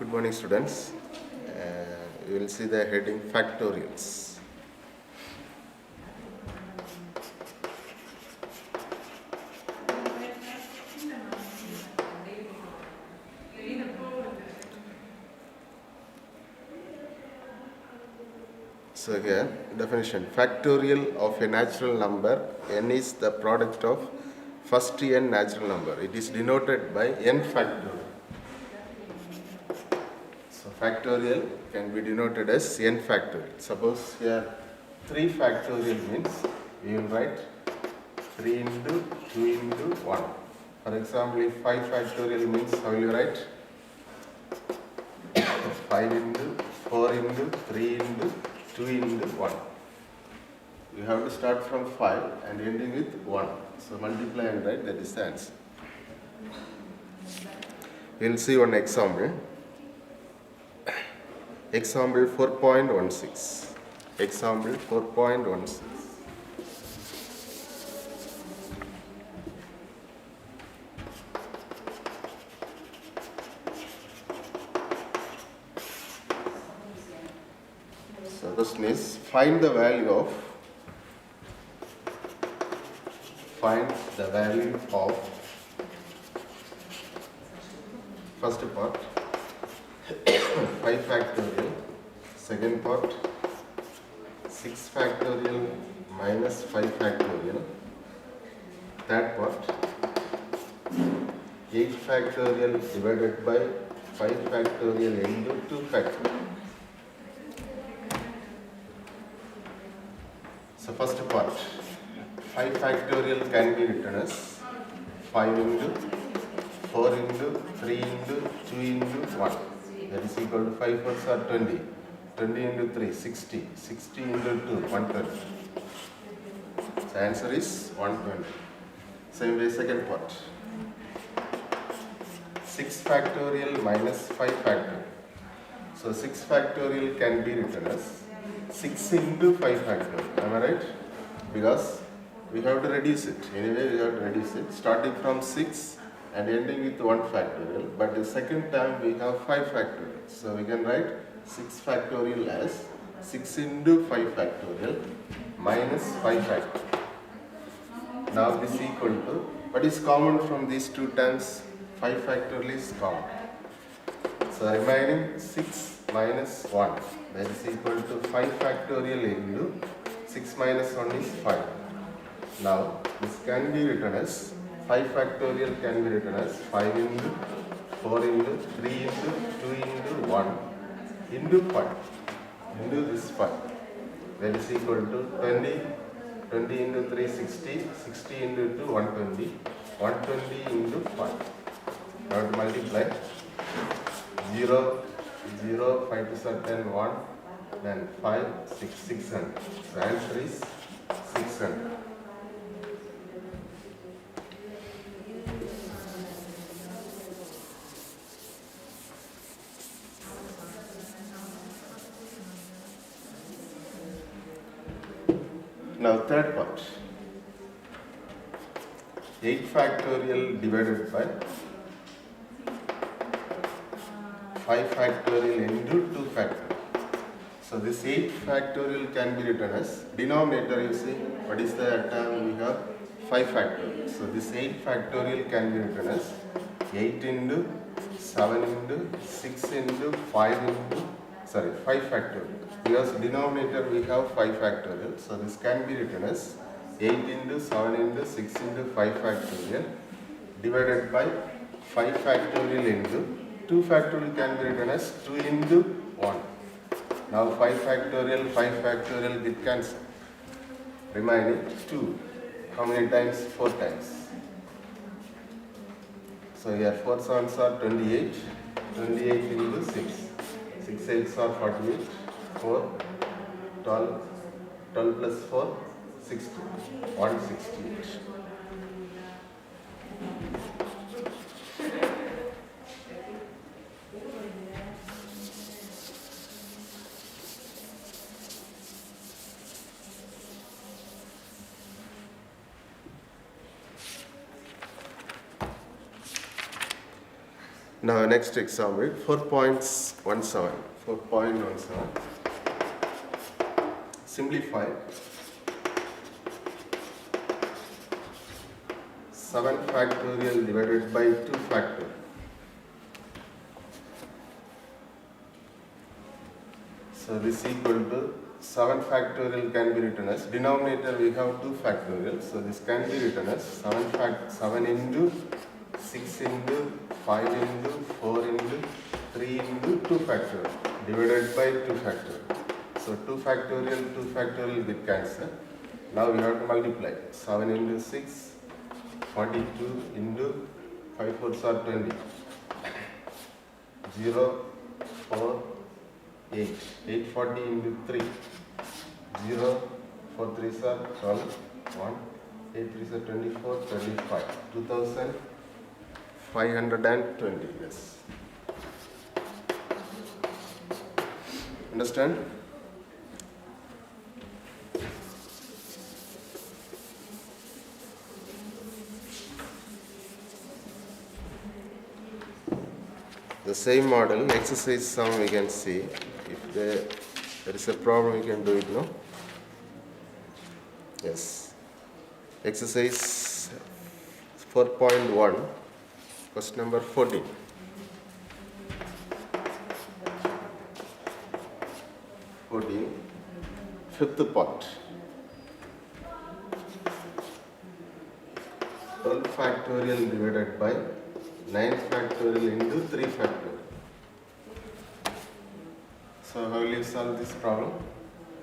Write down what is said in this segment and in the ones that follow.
Good morning, students. You will see the heading Factorials. So here, definition. Factorial of a natural number n is the product of first n natural number. It is denoted by n factorial. So factorial can be denoted as n factorial. Suppose here 3 factorial means we will write 3 into 2 into 1. For example, if 5 factorial means how will you write? 5 into 4 into 3 into 2 into 1. You have to start from 5 and ending with 1. So multiply and write the distance. We will see one example. Example 4.16. Example 4.16. So the question is find the value of first part 5 factorial, second part 6 factorial minus 5 factorial, third part 8 factorial divided by 5 factorial into 2 factorial. So first part 5 factorial can be written as 5 into 4 into 3 into 2 into 1. That is equal to 5 fours are 20. 20 into 3, 60. 60 into 2, 120. So answer is 120. Same way second part. 6 factorial minus 5 factorial. So 6 factorial can be written as 6 into 5 factorial. Am I right? Because we have to reduce it. Anyway, we have to reduce it. Starting from 6 and ending with 1 factorial. But the second time we have 5 factorial. So we can write 6 factorial as 6 into 5 factorial minus 5 factorial. Now this is equal to, what is common from these two terms? 5 factorial is common. So remaining 6 minus 1, that is equal to 5 factorial into 6 minus 1 is 5. Now this can be written as 5 factorial can be written as 5 into 4 into 3 into 2 into 1 into 5 into this 5. That is equal to 20. 20 into 3, 60. 60 into 2, 120. 120 into 5. Now to multiply 0, 0, 5 to 10, 1, then 5, 6, 600. The answer is 600. Now third part, 8 factorial divided by 5 factorial into 2 factorial. So this 8 factorial can be written as, denominator you see, what is the term we have? 5 factorial. So this 8 factorial can be written as 8 into 7 into 6 into 5 into, 5 factorial. Because denominator we have 5 factorial, so this can be written as 8 into 7 into 6 into 5 factorial divided by 5 factorial into 2 factorial can be written as 2 into 1. Now 5 factorial it cancel. Remaining 2. How many times? 4 times. So here 4 sevens are 28. 28 into 6. 6 8s are 48. 4, 12, 12 plus 4, 60, 168. Now next example 4.17. 4.17. Simplify 7 factorial divided by 2 factorial. So this is equal to 7 factorial can be written as denominator we have 2 factorial. So this can be written as 7 into 6 into 5 into 4 into 3 into 2 factorial divided by 2 factorial. So 2 factorial get cancelled. Now we have to multiply 7 into 6. 42 into 5 4s are 20. 0, 4, 8. 840 into 3. 0, 4 3s are 12. 1, 8 3s are 24, 25. 2520. Yes. Understand? The same model, exercise sum we can see. If there is a problem, we can do it, no? Yes. Exercise 4.1, question number 14. 14, fifth part. 12 factorial divided by 9 factorial into 3 factorial. So how will you solve this problem?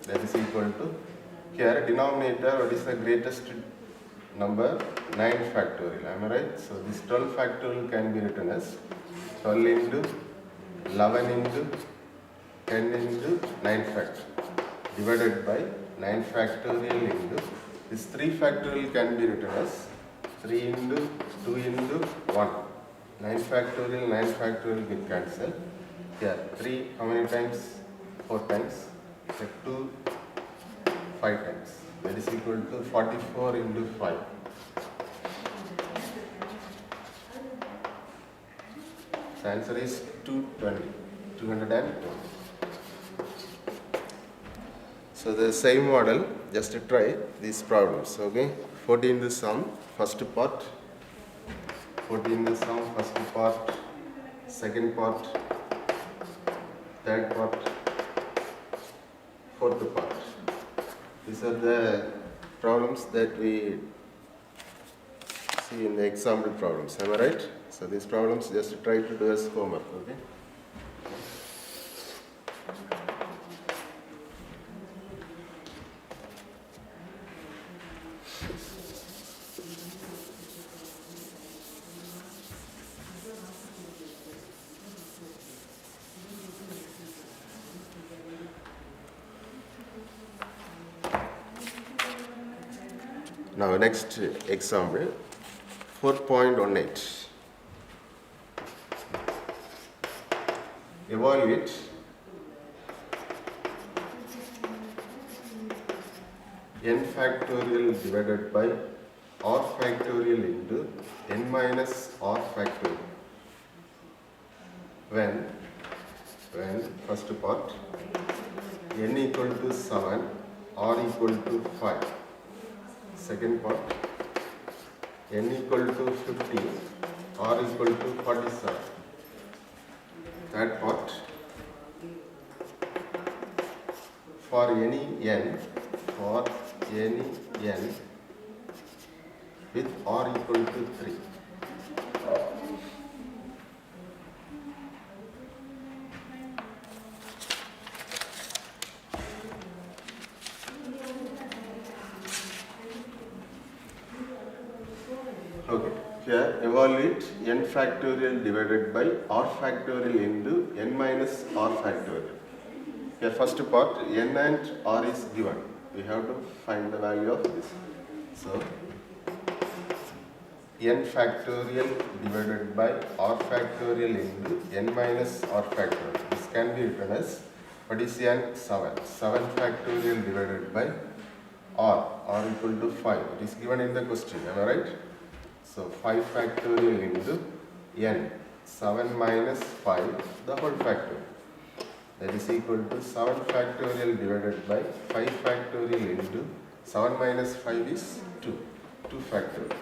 That is equal to, here denominator, what is the greatest number? 9 factorial, am I right? So this 12 factorial can be written as 12 into 11 into 10 into 9 factorial divided by 9 factorial into, this 3 factorial can be written as 3 into 2 into 1. 9 factorial get cancelled. Here 3 how many times? 4 times. Here 2 5 times. That is equal to 44 into 5. The answer is 220. So the same model, just to try these problems. Okay. 14 the sum, first part. 14 the sum, first part, second part, third part, fourth part. These are the problems that we see in the example problems. Am I right? So these problems just try to do as homework. Okay. Now next example 4.18. Evaluate n factorial divided by r factorial into n minus r factorial when first part n equal to 7, r equal to 5. Second part, n equal to 50, r equal to 47. Third part, for any n with r equal to 3. Okay, here evaluate n factorial divided by r factorial into n minus r factorial. Here first part, n and r is given. We have to find the value of this. So, n factorial divided by r factorial into n minus r factorial. This can be written as, what is n? 7. 7 factorial divided by r equal to 5. It is given in the question, am I right? So 5 factorial into n. 7 minus 5 the whole factor. That is equal to 7 factorial divided by 5 factorial into 7 minus 5 is 2. 2 factorial.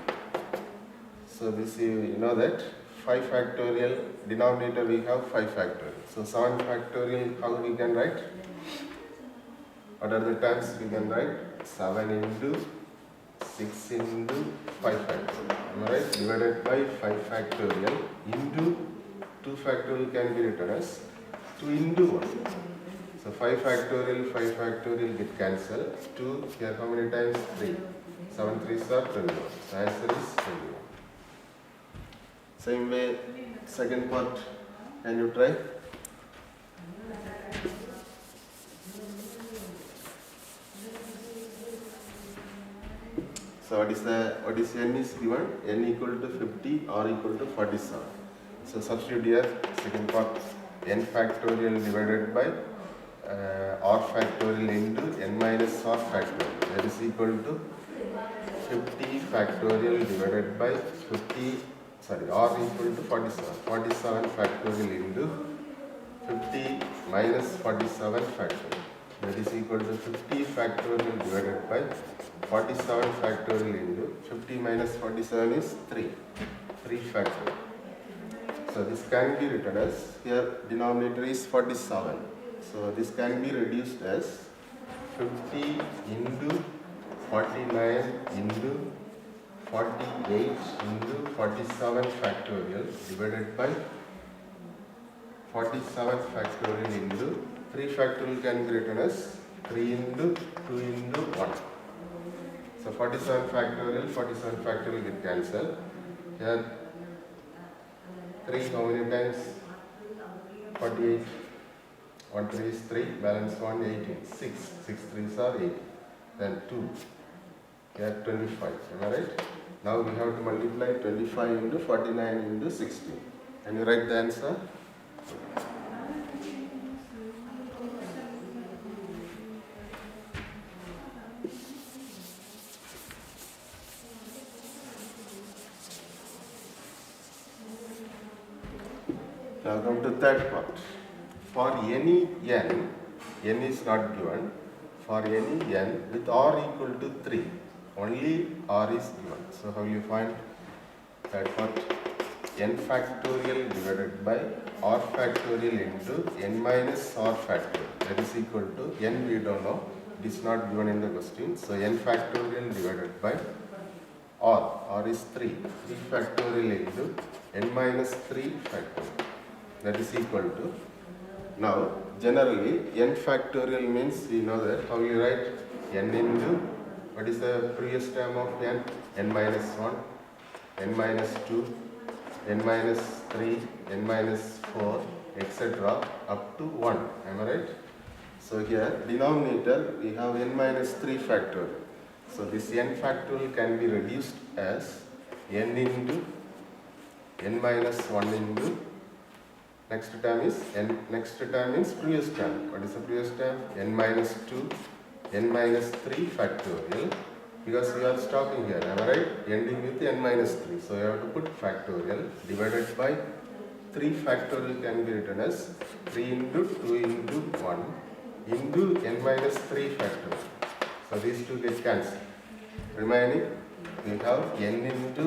So this you know that 5 factorial denominator we have 5 factorial. So 7 factorial how we can write? What are the terms we can write? 7 into 6 into 5 factorial. Am I right? Divided by 5 factorial into 2 factorial can be written as 2 into 1. So 5 factorial get cancelled. 2 here how many times? 3. 7 3s are 21. So answer is 21. Same way, second part, can you try? So what is n is given? N equal to 50 or equal to 47. So substitute here, second part, n factorial divided by r factorial into n minus r factorial. That is equal to 50 factorial divided by r equal to 47. 47 factorial into 50 minus 47 factorial. That is equal to 50 factorial divided by 47 factorial into 50 minus 47 is 3. 3 factorial. So this can be written as, here denominator is 47. So this can be reduced as 50 into 49 into 48 into 47 factorial divided by 47 factorial into 3 factorial can be written as 3 into 2 into 1. So 47 factorial get cancelled. Here 3 how many times? 48. 1 3 is 3, balance 1 18. 6. 6 3s are 8. Then 2. Here 25. Am I right? Now we have to multiply 25 into 49 into 16. Can you write the answer? Now come to third part. For any n, n is not given. For any n with r equal to 3, only r is given. So how you find that part? N factorial divided by r factorial into n minus r factorial. That is equal to n we don't know. It is not given in the question. So n factorial divided by r. R is 3. 3 factorial into n minus 3 factorial. That is equal to. Now generally n factorial means you know that how you write n into what is the previous term of n? N minus 1, n minus 2, n minus 3, n minus 4, etc. up to 1. Am I right? So here denominator we have n minus 3 factorial. So this n factorial can be reduced as n into n minus 1 into next term is previous term. What is the previous term? N minus 2, n minus 3 factorial. Because we are stopping here, am I right? Ending with n minus 3. So you have to put factorial divided by 3 factorial can be written as 3 into 2 into 1 into n minus 3 factorial. So these two get cancelled. Remaining we have n into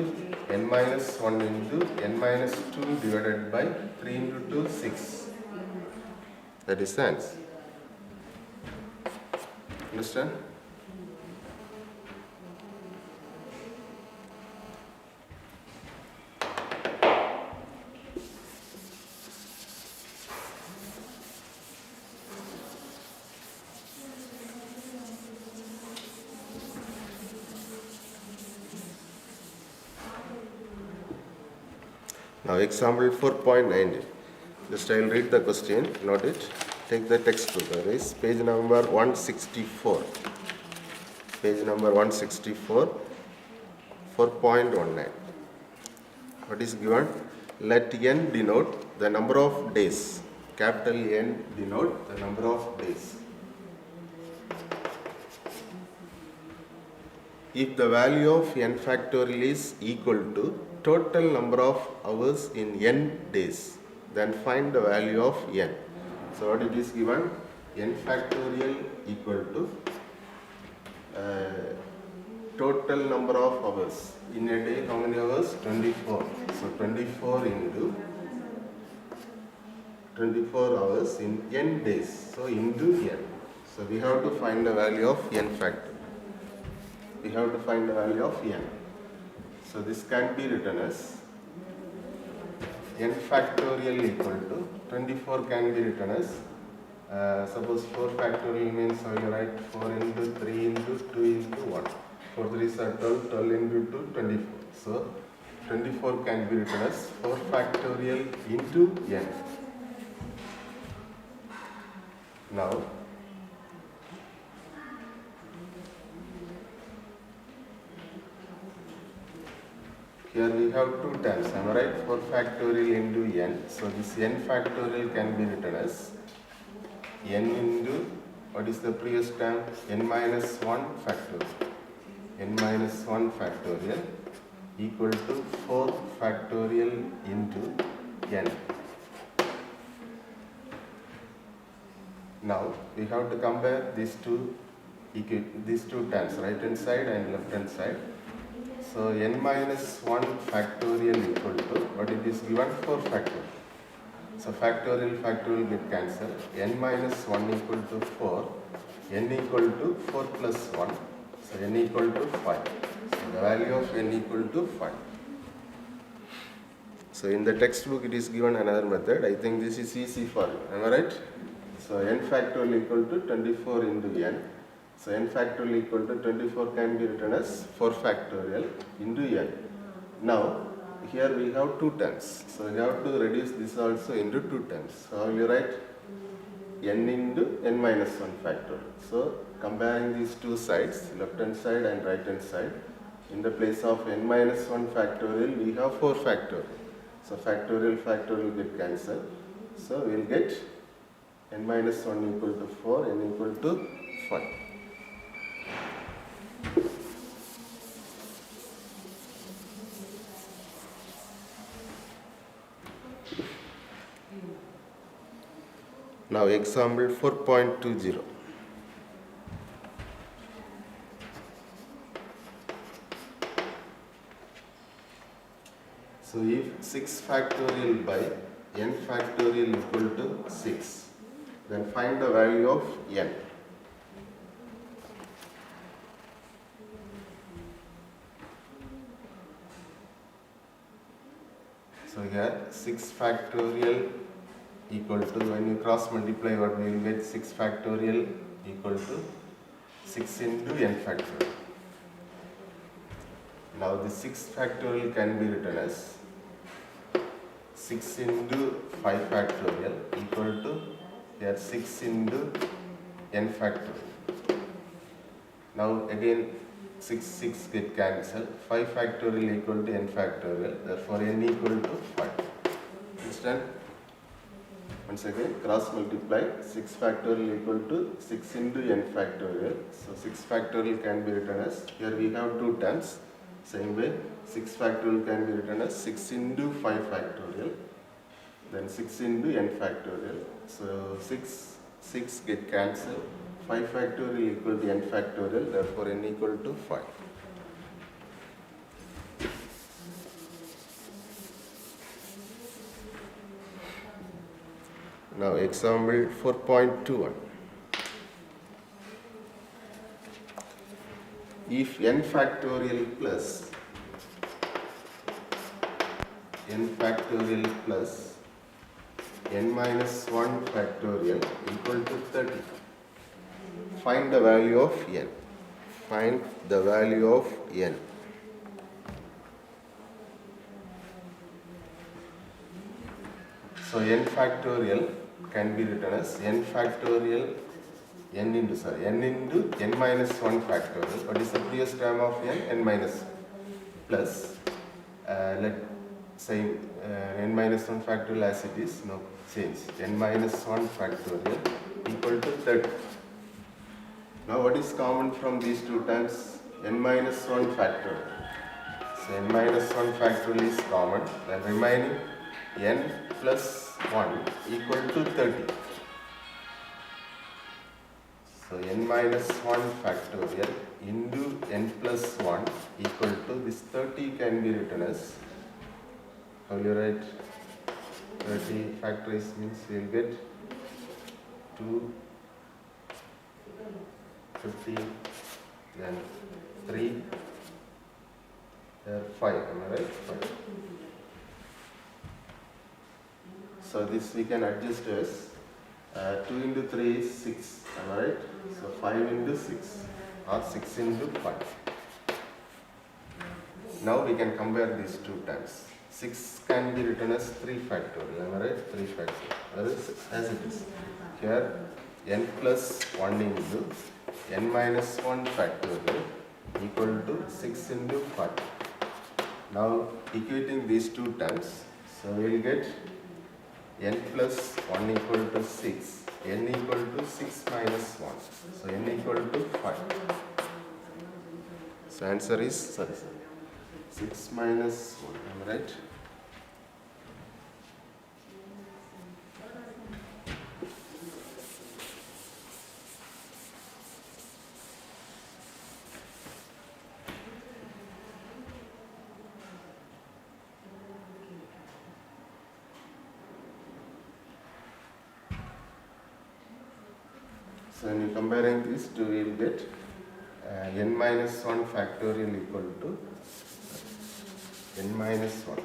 n minus 1 into n minus 2 divided by 3 into 2, 6. That is the answer. Understand? Now example 4.90. Just I will read the question, note it. Take the textbook, that is page number 164. Page number 164, 4.19. What is given? Let n denote the number of days. Capital N denote the number of days. If the value of n factorial is equal to total number of hours in n days, then find the value of n. So what it is given? N factorial equal to total number of hours. In a day, how many hours? 24. So 24 into 24 hours in n days. So into n. So we have to find the value of n factor. We have to find the value of n. So this can be written as n factorial equal to 24 can be written as suppose 4 factorial means how you write 4 into 3 into 2 into 1. 4 3s are 12, 12 into 2, 24. So 24 can be written as 4 factorial into n. Now here we have two terms, am I right? 4 factorial into n. So this n factorial can be written as n into, what is the previous term? N minus 1 factorial. N minus 1 factorial equal to 4 factorial into n. Now we have to compare these two terms, right hand side and left hand side. So n minus 1 factorial equal to, what it is given? 4 factorial. So factorial get cancelled. N minus 1 equal to 4, n equal to 4 plus 1, so n equal to 5. So the value of n equal to 5. So in the textbook it is given another method. I think this is easy for you, am I right? So n factorial equal to 24 into n. So n factorial equal to 24 can be written as 4 factorial into n. Now here we have two terms. So we have to reduce this also into two terms. So how will you write? N into n minus 1 factorial. So comparing these two sides, left hand side and right hand side, in the place of n minus 1 factorial we have 4 factorial. So factorial get cancelled. So we will get n minus 1 equal to 4, n equal to 5. Now example 4.20. So if 6 factorial by n factorial equal to 6, then find the value of n. So here 6 factorial equal to, when you cross multiply, what we will get? 6 factorial equal to 6 into n factorial. Now the 6 factorial can be written as 6 into 5 factorial equal to, here 6 into n factorial. Now again 6 get cancelled. 5 factorial equal to n factorial, therefore n equal to 5. Understand? Once again cross multiply, 6 factorial equal to 6 into n factorial. So 6 factorial can be written as, here we have two terms. Same way 6 factorial can be written as 6 into 5 factorial, then 6 into n factorial. So 6 get cancelled. 5 factorial equal to n factorial, therefore n equal to 5. Now example 4.21. If n factorial plus n minus 1 factorial equal to 30, find the value of n. Find the value of n. So n factorial can be written as n factorial n into n minus 1 factorial. What is the previous term of n? N minus 1 plus let say n minus 1 factorial as it is, no change. N minus 1 factorial equal to 30. Now what is common from these two terms? N minus 1 factorial. So So n minus 1 factorial is common, then remaining n plus 1 equal to 30. So n minus 1 factorial into n plus 1 equal to this 30 can be written as, how will you write 30 factories means we will get 2, 15, then 3, 5, am I right? 5. So this we can adjust as 2 into 3 is 6, am I right? So 5 into 6 or 6 into 5. Now we can compare these two terms. 6 can be written as 3 factorial, am I right? 3 factorial. That is as it is. Here n plus 1 into n minus 1 factorial equal to 6 into 5. Now equating these two terms, so we will get n plus 1 equal to 6, n equal to 6 minus 1, so n equal to 5. So answer is, 6 minus 1, am I right? So when you comparing these two, we will get n minus 1 factorial equal to n minus 1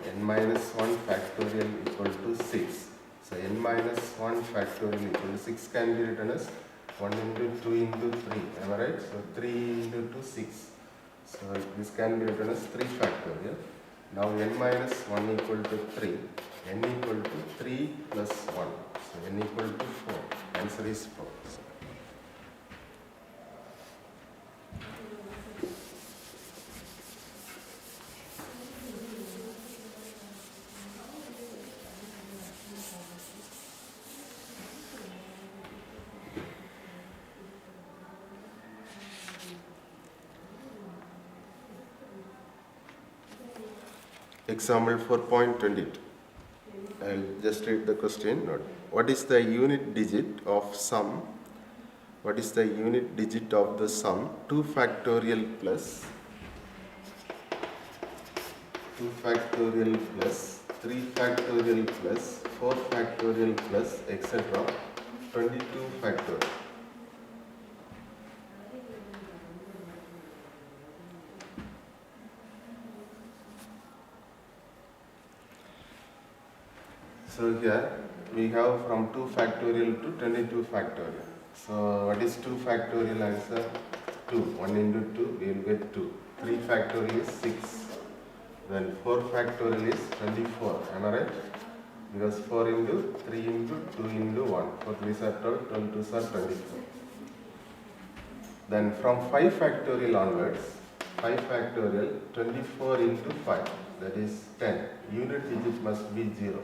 factorial equal to 6. So n minus 1 factorial equal to 6 can be written as 1 into 2 into 3, am I right? So 3 into 2, 6. So this can be written as 3 factorial. Now n minus 1 equal to 3, n equal to 3 plus 1. So n equal to 4. Answer is 4. Example 4.22. I'll just read the question. What is the unit digit of sum? What is the unit digit of the sum 2 factorial plus 2 factorial plus 3 factorial plus 4 factorial plus etc. 22 factorial? So here we have from 2 factorial to 22 factorial. So what is 2 factorial answer? 2. 1 into 2 we will get 2. 3 factorial is 6. Then 4 factorial is 24. Am I right? Because 4 into 3 into 2 into 1. 4 3s are 12, 12 2s are 24. Then from 5 factorial onwards, 5 factorial 24 into 5, that is 10. Unit digit must be 0.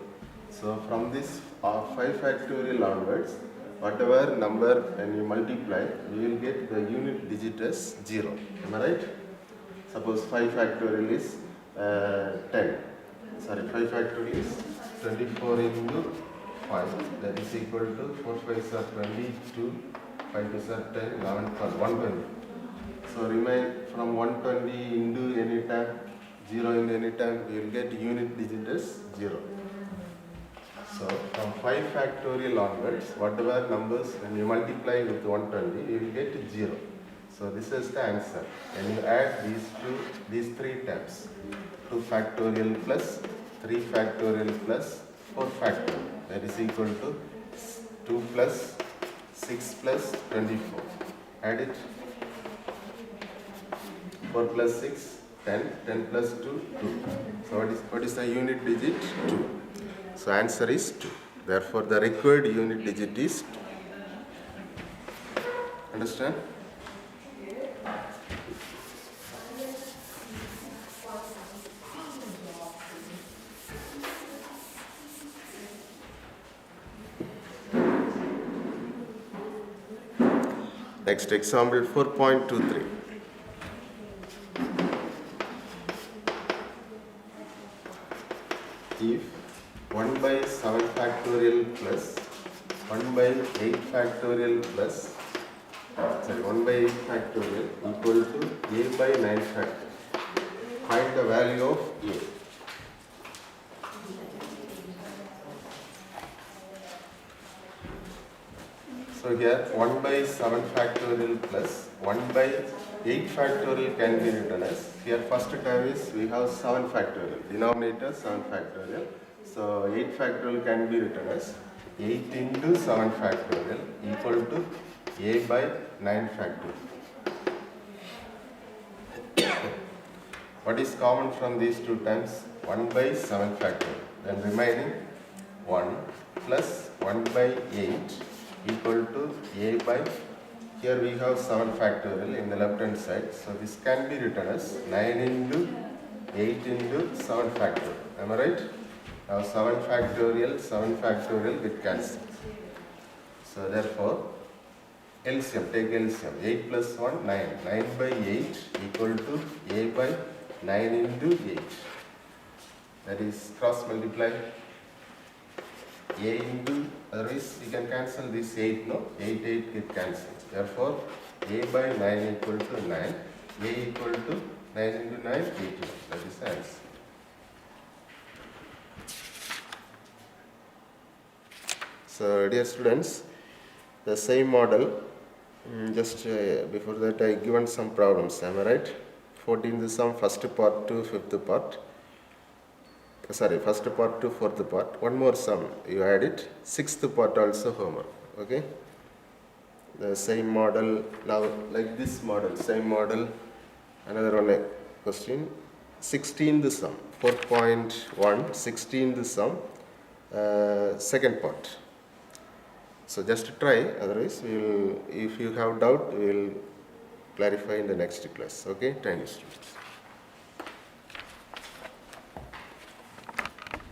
So from this 5 factorial onwards, whatever number when you multiply, we will get the unit digit as 0. Am I right? Suppose 5 factorial is 10. Sorry, 5 factorial is 24 into 5. That is equal to 4 5s are 22, 5 2s are 10, 11, 12, 120. So remain from 120 into any time, 0 into any time, we will get unit digit as 0. So from 5 factorial onwards, whatever numbers when you multiply with 120, you will get 0. So this is the answer. When you add these three terms, 2 factorial plus 3 factorial plus 4 factorial, that is equal to 2 plus 6 plus 24. Add it. 4 plus 6, 10, 10 plus 2, 2. So what is the unit digit? 2. So answer is 2. Therefore the required unit digit is 2. Understand? Next example 4.23. factorial plus 1 by 8 factorial plus 1 by 8 factorial equal to a by 9 factorial. Find the value of a. So here 1 by 7 factorial plus 1 by 8 factorial can be written as, here first term is we have 7 factorial, denominator 7 factorial. So 8 factorial can be written as 8 into 7 factorial equal to a by 9 factorial. What is common from these two terms? 1 by 7 factorial. Then remaining 1 plus 1 by 8 equal to a by, here we have 7 factorial in the left hand side. So this can be written as 9 into 8 into 7 factorial. Am I right? Now 7 factorial get cancelled. So therefore LCM, take LCM. 8 plus 1, 9. 9 by 8 equal to a by 9 into 8. That is cross multiply. A into, otherwise we can cancel this 8, no? 8 get cancelled. Therefore a by 9 equal to 9. A equal to 9 into 9, 18. That is the answer. So dear students, the same model, just before that I given some problems, am I right? 14th sum, first part to 5th part. Sorry, first part to 4th part. One more sum, you add it. 6th part also homework. Okay? The same model, now like this model, same model. Another one question. 16th sum, 4.1, 16th sum, second part. So just try, otherwise we will, if you have doubt, we will clarify in the next class. Okay? Thank you, students.